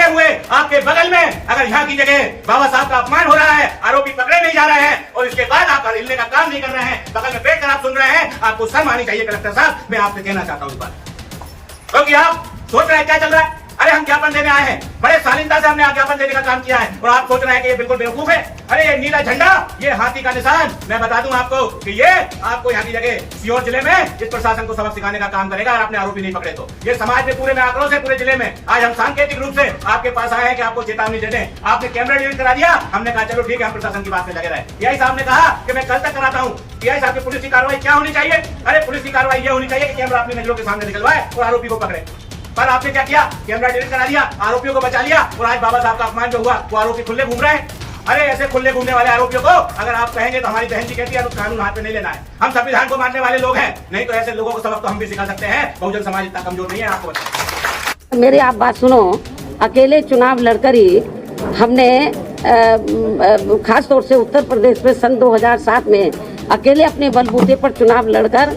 लगे हुए आपके बगल में अगर यहाँ की जगह बाबा साहब का अपमान हो रहा है, आरोपी पकड़े नहीं जा रहे हैं और इसके बाद आप हिलने का काम नहीं कर रहे हैं, बगल में बैठकर आप सुन रहे हैं, आपको शर्म आनी चाहिए कलेक्टर साहब। मैं आपसे कहना चाहता हूँ इस बात, क्योंकि आप सोच रहे हैं क्या चल रहा है। अरे हम ज्ञापन देने आए हैं, बड़े शालीनता से हमने ज्ञापन देने का काम किया है और आप सोच रहे हैं कि ये बिल्कुल बेवकूफ है। अरे ये नीला झंडा, ये हाथी का निशान, मैं बता दूं आपको कि ये आपको यहाँ की जगह सीहोर जिले में इस प्रशासन को सबक सिखाने का काम करेगा। अगर आपने आरोपी नहीं पकड़े तो ये समाज में पूरे में आक्रोश है, पूरे जिले में। आज हम सांकेतिक रूप से आपके पास आए हैं कि आपको चेतावनी दे दें। आपने कैमरा डिलीट करा दिया, हमने कहा चलो ठीक है, हम प्रशासन की बात में लगे रहे। पीआई साहब ने कहा कि मैं कल तक कराता हूँ। पीआई साहब की पुलिस की कार्रवाई क्या होनी चाहिए? अरे पुलिस की कार्रवाई ये होनी चाहिए कि कैमरा अपनी नजरों के सामने निकलवाए और आरोपी को पकड़े। पर आपने क्या किया? कैमरा डिलीट करा दिया, आरोपियों को बचा लिया और आज बाबा साहब का अपमान जो हुआ वो आरोपी खुले घूम रहे हैं। अरे ऐसे खुले घूमने वाले आरोपियों को अगर आप कहेंगे तो हमारी बहन जी कहती है तो कानून हाथ में नहीं लेना है। हम संविधान को मानने वाले लोग हैं, नहीं तो ऐसे लोगों को सबक तो हम भी सिखा सकते हैं। बहुजन समाज इतना कमजोर नहीं है। आपको मेरी आप बात सुनो, अकेले चुनाव लड़कर ही हमने खास तौर से उत्तर प्रदेश में सन 2007 में अकेले अपने बलबूते पर चुनाव लड़कर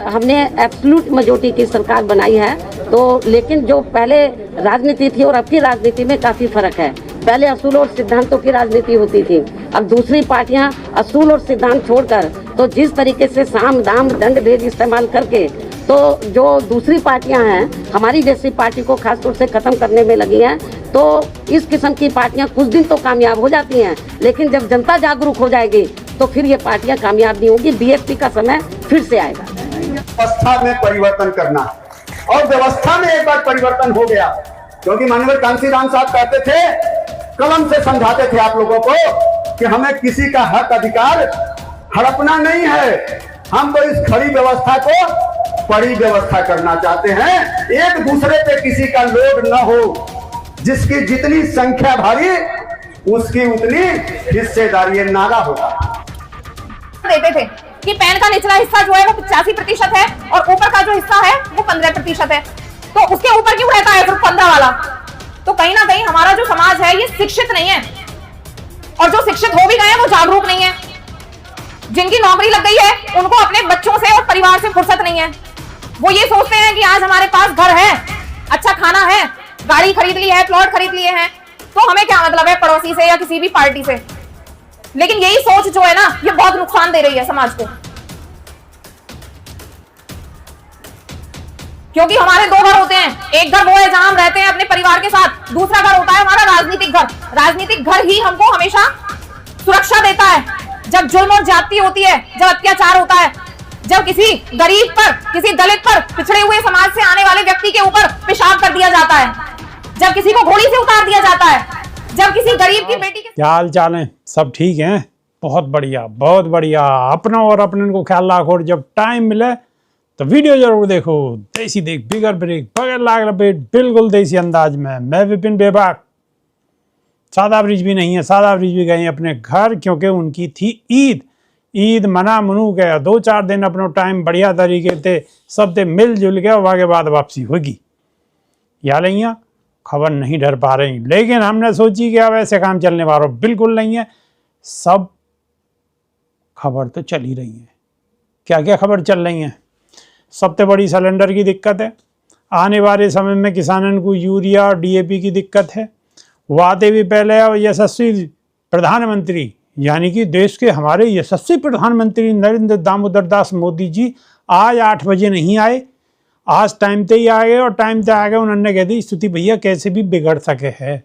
हमने एब्सोल्यूट मेजॉरिटी की सरकार बनाई है। तो लेकिन जो पहले राजनीति थी और अब की राजनीति में काफ़ी फर्क है। पहले असूल और सिद्धांतों की राजनीति होती थी, अब दूसरी पार्टियां असूल और सिद्धांत छोड़कर तो जिस तरीके से साम दाम दंड भेद इस्तेमाल करके तो जो दूसरी पार्टियां हैं हमारी जैसी पार्टी को खासतौर से ख़त्म करने में लगी हैं। तो इस किस्म की पार्टियां कुछ दिन तो कामयाब हो जाती हैं, लेकिन जब जनता जागरूक हो जाएगी तो फिर ये पार्टियां कामयाब नहीं होंगी। बीएसपी का समय फिर से आएगा। व्यवस्था में परिवर्तन करना, और व्यवस्था में एक बार परिवर्तन हो गया, क्योंकि माननीय कांशीराम साहब कहते थे, कलम से समझाते थे आप लोगों को कि हमें किसी का हक अधिकार हड़पना नहीं है, हम तो इस खड़ी व्यवस्था को बड़ी व्यवस्था करना चाहते हैं। एक दूसरे पे किसी का लोड न हो, जिसकी जितनी संख्या भारी उसकी उतनी हिस्सेदारी, नारा होगा। देते थे कि पैन का निचला हिस्सा जो है वो 85% है और ऊपर का जो हिस्सा है वो 15% है, तो उसके ऊपर क्यों रहता है सिर्फ 15 वाला? तो कहीं ना कहीं हमारा जो समाज है ये शिक्षित नहीं है, और जो शिक्षित हो भी गए हैं वो जागरूक नहीं है। जिनकी नौकरी लग गई है उनको अपने बच्चों से और परिवार से फुर्सत नहीं है। वो ये सोचते हैं कि आज हमारे पास घर है, अच्छा खाना है, गाड़ी खरीद ली है, प्लॉट खरीद लिए हैं, तो हमें क्या मतलब है पड़ोसी से या किसी भी पार्टी से। लेकिन यही सोच जो है ना ये बहुत नुकसान दे रही है समाज को, क्योंकि हमारे दो घर होते हैं। एक घर वो है जहां हम रहते हैं अपने परिवार के साथ, दूसरा घर होता है हमारा राजनीतिक घर। राजनीतिक घर ही हमको हमेशा सुरक्षा देता है जब जुल्म और ज्यादती होती है, जब अत्याचार होता है, जब किसी गरीब पर, किसी दलित पर, पिछड़े हुए समाज से आने वाले व्यक्ति के ऊपर पेशाब कर दिया जाता है, जब किसी को घोड़ी से उतार दिया जाता है, जब किसी गरीब की बेटी के। क्या हाल चाल है? सब ठीक हैं? बहुत बढ़िया, बहुत बढ़िया। अपना और अपने को ख्याल रखो और जब टाइम मिले तो वीडियो जरूर देखो। देसी देख, बिगर ब्रेक, बगैर लाग लपेट, बिल्कुल देसी अंदाज में। मैं विपिन बेबाक। सादा ब्रिज भी नहीं है, सादा ब्रिज भी गए अपने घर, क्योंकि उनकी थी ईद मना मनू गया। 2-4 दिन अपना टाइम बढ़िया तरीके से सब ते मिलजुल गया, वहाँ बाद वापसी होगी। या नहीं खबर नहीं डर पा रही, लेकिन हमने सोची कि अब ऐसे काम चलने वाला बिल्कुल नहीं है। सब खबर तो चल ही रही है। क्या क्या खबर चल रही है? सबसे बड़ी सिलेंडर की दिक्कत है, आने वाले समय में किसानों को यूरिया और डीएपी की दिक्कत है। वादे भी पहले यशस्वी प्रधानमंत्री यानी कि देश के हमारे यशस्वी प्रधानमंत्री नरेंद्र दामोदर दास मोदी जी आज 8 बजे नहीं आए, आज टाइम पे ही आ गए। और टाइम पे आ गए, उन्होंने कह दी स्थिति भैया कैसे भी बिगड़ सके है,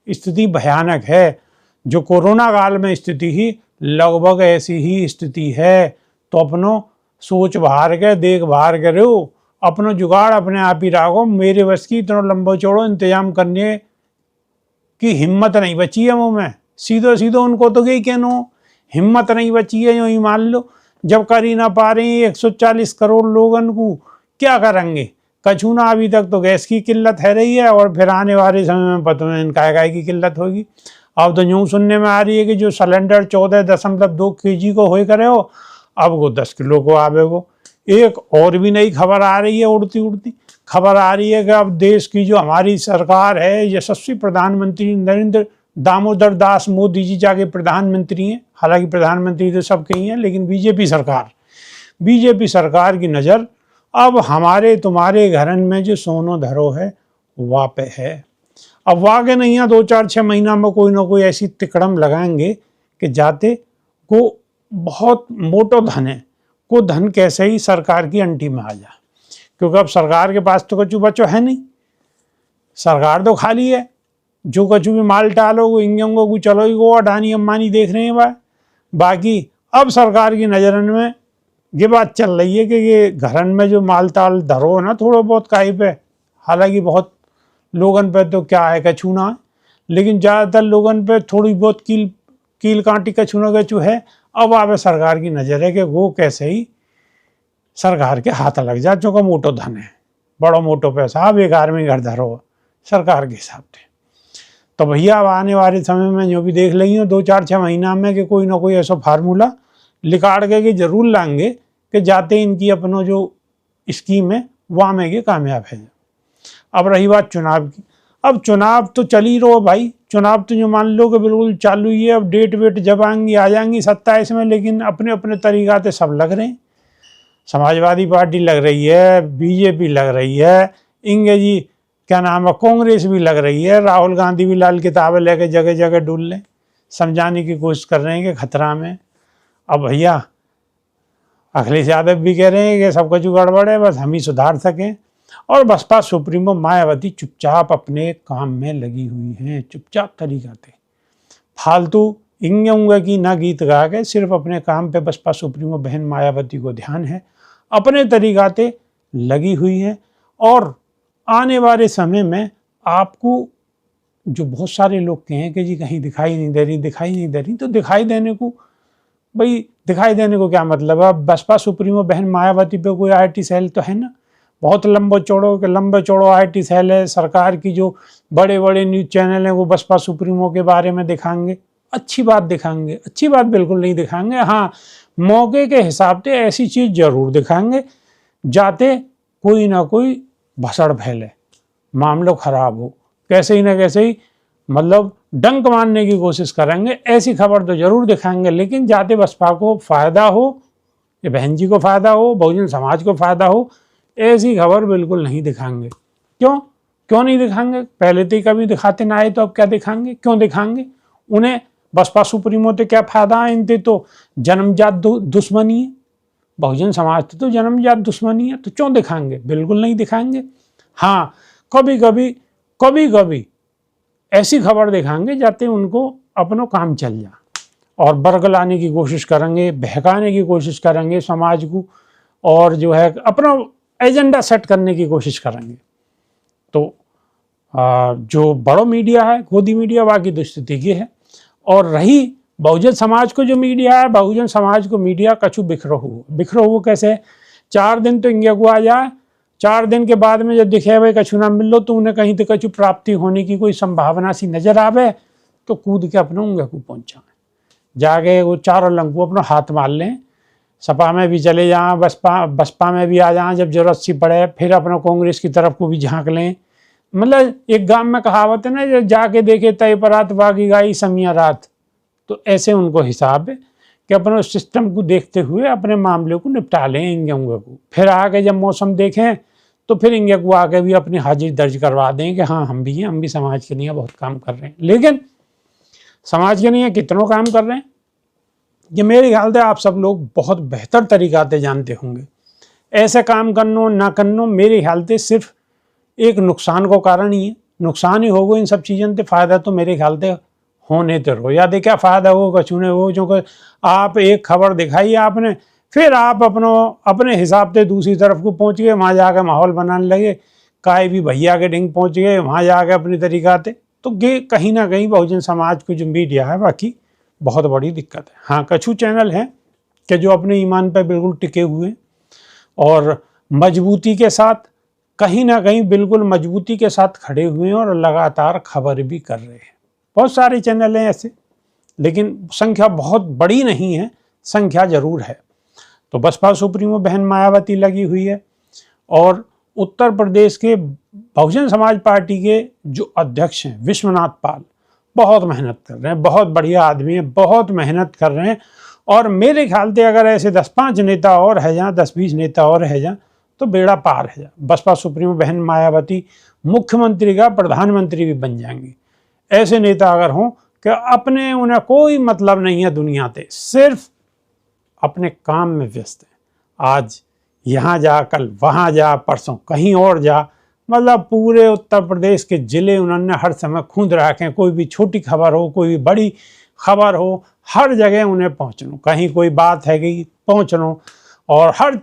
स्थिति भयानक है। जो कोरोना काल में स्थिति ही लगभग ऐसी ही स्थिति है। तो अपनो सोच बाहर के, देख बाहर करो, अपनो जुगाड़ अपने आप ही रखो। मेरे बस की इतना लंबा चौड़ो इंतजाम करने की हिम्मत नहीं बची है मुँह में। सीधो उनको तो गई कहनो, हिम्मत नहीं बची है। यूँ ही मान लो जब कर ही ना पा रही 140 करोड़ लोगों को, क्या करेंगे? कछू ना। अभी तक तो गैस की किल्लत है रही है, और फिर आने वाले समय में पता नहीं काय की किल्लत होगी। अब तो यूँ सुनने में आ रही है कि जो सिलेंडर 14.2 kg को हो करे हो, अब वो 10 किलो को आवे को। एक और भी नई खबर आ रही है, उड़ती खबर आ रही है कि अब देश की जो हमारी सरकार है, यशस्वी प्रधानमंत्री नरेंद्र दामोदर दास मोदी जी जाके प्रधानमंत्री हैं। हालांकि प्रधानमंत्री तो सबके ही हैं, लेकिन बीजेपी सरकार की नज़र अब हमारे तुम्हारे घरन में जो सोनो धरो है वहाँ पे है। अब वागे नहीं है 2-4-6 महीना में कोई ना कोई ऐसी तिकड़म लगाएंगे कि जाते को बहुत मोटो धन है, को धन कैसे ही सरकार की अंटी में आ जाए, क्योंकि अब सरकार के पास तो कछु बचो है नहीं, सरकार तो खाली है। जो कछु भी माल टालो वो इंगों को चलो ही वो अडानी अम्बानी देख रहे हैं बाकी अब सरकार की नज़रन में ये बात चल रही है कि ये घरन में जो माल ताल धरो ना थोड़ा बहुत काई पे, हालांकि बहुत लोगन पे तो क्या है कछु ना है, लेकिन ज़्यादातर लोगन पे थोड़ी बहुत कील कांटी कछु ना कछु है। अब आवे सरकार की नज़र है कि वो कैसे ही सरकार के हाथ लग जाए, जो का मोटो धन है, बड़ो मोटो पैसा, अब एक आदमी घर धरो सरकार के हिसाब से। तो भैया अब आने वाले समय में जो भी देख लेंगे 2-4-6 महीना में कि कोई ना कोई ऐसा फार्मूला निकाल के जरूर लाएंगे कि जाते इनकी अपनो जो स्कीम है वहाँ में ये कामयाब है। अब रही बात चुनाव की, अब चुनाव तो चल ही रहो भाई, चुनाव तो जो मान लो कि बिल्कुल चालू ही है। अब डेट वेट जब आएंगी आ जाएंगी 27 में, लेकिन अपने अपने तरीका से सब लग रहे हैं। समाजवादी पार्टी लग रही है, बीजेपी लग रही है, इंगे जी क्या नाम है कांग्रेस भी लग रही है, राहुल गांधी भी लाल किताबें लेके जगह जगह डुल लें, समझाने की कोशिश कर रहे हैं कि खतरा में। अब भैया अखिलेश यादव भी कह रहे हैं कि सब कुछ गड़बड़ है, बस हम ही सुधार सकें। और बसपा सुप्रीमो मायावती चुपचाप अपने काम में लगी हुई हैं, चुपचाप तरीका से, फालतू इंगे उंगे की ना गीत गा के सिर्फ अपने काम पे बसपा सुप्रीमो बहन मायावती को ध्यान है, अपने तरीका से लगी हुई है। और आने वाले समय में आपको जो बहुत सारे लोग कहें कि जी कहीं दिखाई नहीं दे रही, तो दिखाई देने को भाई दिखाई देने को क्या मतलब है। अब बसपा सुप्रीमो बहन मायावती पे कोई आईटी सेल तो है ना, बहुत लंबे चौड़ो आईटी सेल है। सरकार की जो बड़े बड़े न्यूज़ चैनल हैं वो बसपा सुप्रीमो के बारे में दिखाएंगे, अच्छी बात दिखाएंगे, अच्छी बात बिल्कुल नहीं दिखाएंगे। हाँ, मौके के हिसाब से ऐसी चीज़ जरूर दिखाएंगे जाते कोई ना कोई भसड़ फैले, मामला खराब हो, कैसे ही ना कैसे ही मतलब डंक मारने की कोशिश करेंगे, ऐसी खबर तो जरूर दिखाएंगे। लेकिन जाते बसपा को फ़ायदा हो, या बहन जी को फ़ायदा हो, बहुजन समाज को फ़ायदा हो, ऐसी खबर बिल्कुल नहीं दिखाएंगे। क्यों नहीं दिखाएंगे? पहले तो कभी दिखाते ना आए, तो अब क्या दिखाएंगे? क्यों दिखाएंगे? उन्हें बसपा सुप्रीमो से क्या फ़ायदा है? इनसे तो जन्मजात दुश्मनी है, बहुजन समाज तो जन्मजात दुश्मनी है, तो क्यों दिखाएंगे? बिल्कुल नहीं दिखाएंगे। हाँ, कभी कभी ऐसी खबर दिखाएंगे जाते उनको अपनो काम चल जा, और बरगलाने की कोशिश करेंगे, बहकाने की कोशिश करेंगे समाज को, और जो है अपना एजेंडा सेट करने की कोशिश करेंगे। तो जो बड़ो मीडिया है, गोदी मीडिया, बाकी दुस्थिति की है। और रही बहुजन समाज को जो मीडिया है, बहुजन समाज को मीडिया कछु बिखरो हुआ कैसे? 4 दिन तो इंडिया को आ जाए, 4 दिन के बाद में जब दिखे भाई कछु ना मिल लो, तो उन्हें कहीं तो कछु प्राप्ति होने की कोई संभावना सी नजर आवे, तो कूद के अपने उंगे को पहुँचाएं, जाके वो चारों लंगू अपना हाथ मार लें, सपा में भी चले जाएं, बसपा में भी आ जाएं, जब जरूरत सी पड़े फिर अपना कांग्रेस की तरफ को भी झांक लें। मतलब एक गांव में कहावत है ना, जब जाके देखे तय परात बागी गाई समिया रात, तो ऐसे उनको हिसाब है कि अपने सिस्टम को देखते हुए अपने मामले को निपटा लें इंगे उंगे को। फिर आगे जब मौसम देखें तो फिर इंगे को आके भी अपनी हाजिरी दर्ज करवा दें कि हाँ हम भी हैं, हम भी समाज के लिए बहुत काम कर रहे हैं। लेकिन समाज के लिए कितनों काम कर रहे हैं ये मेरे ख्याल से आप सब लोग बहुत बेहतर तरीका से जानते होंगे। ऐसे काम करनो ना करनो मेरे ख्याल से सिर्फ एक नुकसान को कारण ही है, नुकसान ही होगा इन सब चीज़ों से। फ़ायदा तो मेरे ख्याल से होने तो रो या दे क्या फ़ायदा हो कछु ने हो, जो आप एक खबर दिखाई आपने, फिर आप अपने हिसाब से दूसरी तरफ को पहुंच गए, वहाँ जाकर माहौल बनाने लगे, काय भी भैया के ढिंग पहुंच गए, वहाँ जाकर अपनी तरीका से। तो ये कहीं ना कहीं बहुजन समाज को जो मीडिया है बाकी बहुत बड़ी दिक्कत है। हाँ, कछु चैनल हैं कि जो अपने ईमान पर बिल्कुल टिके हुए हैं और मजबूती के साथ, कहीं ना कहीं बिल्कुल मजबूती के साथ खड़े हुए हैं और लगातार खबर भी कर रहे हैं। बहुत सारे चैनल हैं ऐसे, लेकिन संख्या बहुत बड़ी नहीं है, संख्या जरूर है। तो बसपा सुप्रीमो बहन मायावती लगी हुई है, और उत्तर प्रदेश के बहुजन समाज पार्टी के जो अध्यक्ष हैं विश्वनाथ पाल बहुत मेहनत कर रहे हैं, बहुत बढ़िया आदमी है, बहुत मेहनत कर रहे हैं। और मेरे ख्याल से अगर ऐसे 10-5 नेता और है जहाँ, 10-20 नेता और है जहाँ, तो बेड़ा पार है। बसपा सुप्रीमो बहन मायावती मुख्यमंत्री का प्रधानमंत्री भी बन जाएंगे। ऐसे नेता अगर हों कि अपने उन्हें कोई मतलब नहीं है दुनिया से, सिर्फ अपने काम में व्यस्त है। आज यहाँ जा, कल वहाँ जा, परसों कहीं और जा, मतलब पूरे उत्तर प्रदेश के ज़िले उन्होंने हर समय खूंद रखे। कोई भी छोटी खबर हो, कोई भी बड़ी खबर हो, हर जगह उन्हें पहुँचनो, कहीं कोई बात है कि पहुँचनो और हर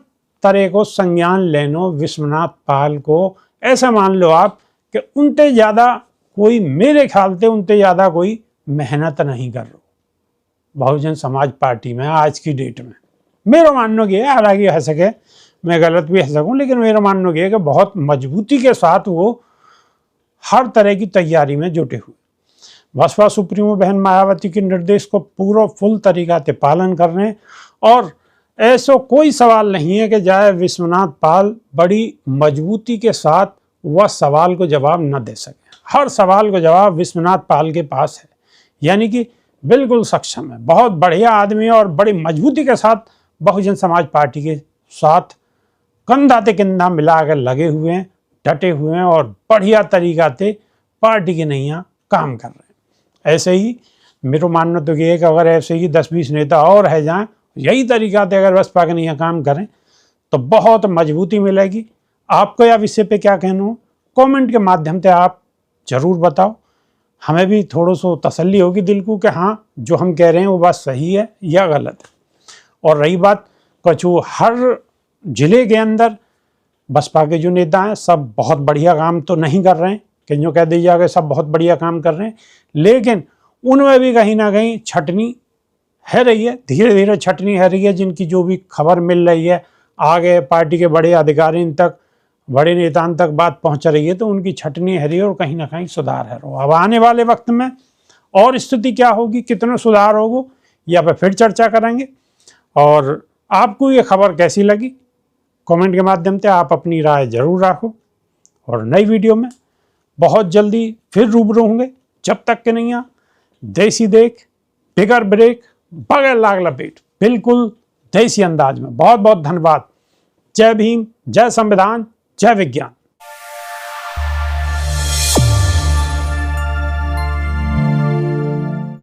तरह को संज्ञान लेनो। विश्वनाथ पाल को ऐसा मान लो आप कि उनसे ज़्यादा कोई, मेरे ख्याल से उनसे ज़्यादा कोई मेहनत नहीं कर रहा बहुजन समाज पार्टी में आज की डेट में। मेरा मानना ये है, हालांकि हो सके मैं गलत भी हो सकूँ, लेकिन मेरा मानना ये है कि बहुत मजबूती के साथ वो हर तरह की तैयारी में जुटे हुए। बसपा सुप्रीमो बहन मायावती के निर्देश को पूरा फुल तरीका से पालन कर रहे हैं और ऐसा कोई सवाल नहीं है कि जाए विश्वनाथ पाल बड़ी मजबूती के साथ वह सवाल को जवाब न दे सके। हर सवाल को जवाब विश्वनाथ पाल के पास है, यानी कि बिल्कुल सक्षम है। बहुत बढ़िया आदमी है और बड़ी मजबूती के साथ बहुजन समाज पार्टी के साथ कंधा से कंधा मिला कर लगे हुए हैं, डटे हुए हैं और बढ़िया तरीका से पार्टी के नैया काम कर रहे हैं। ऐसे ही मेरा मानना तो ये है कि अगर ऐसे ही 10-20 नेता और है जाएँ, यही तरीका से अगर बसपा के नैया काम करें तो बहुत मजबूती मिलेगी। आपको या विषय पे क्या कहना हो, कमेंट के माध्यम से आप ज़रूर बताओ। हमें भी थोड़ा सा तसल्ली होगी दिल को कि हाँ, जो हम कह रहे हैं वो बात सही है या गलत है। और रही बात कछु, हर जिले के अंदर बसपा के जो नेता हैं सब बहुत बढ़िया काम तो नहीं कर रहे हैं कि जो कह दीजिए कि सब बहुत बढ़िया काम कर रहे हैं, लेकिन उनमें भी कहीं ना कहीं छटनी है रही है, धीरे धीरे छटनी है रही है। जिनकी जो भी खबर मिल रही है, आगे पार्टी के बड़े अधिकारियों तक, बड़े नेताओं तक बात पहुंच रही है, तो उनकी छटनी है रही है और कहीं ना कहीं सुधार है। अब आने वाले वक्त में और स्थिति क्या होगी, कितना सुधार होगा, या फिर चर्चा करेंगे। और आपको ये खबर कैसी लगी, कमेंट के माध्यम से आप अपनी राय जरूर रखो। और नई वीडियो में बहुत जल्दी फिर रूबरू होंगे। जब तक के नहीं देसी देख बिगर ब्रेक बगैर लाग लपेट, बिल्कुल देसी अंदाज में। बहुत बहुत धन्यवाद। जय भीम, जय संविधान, जय विज्ञान।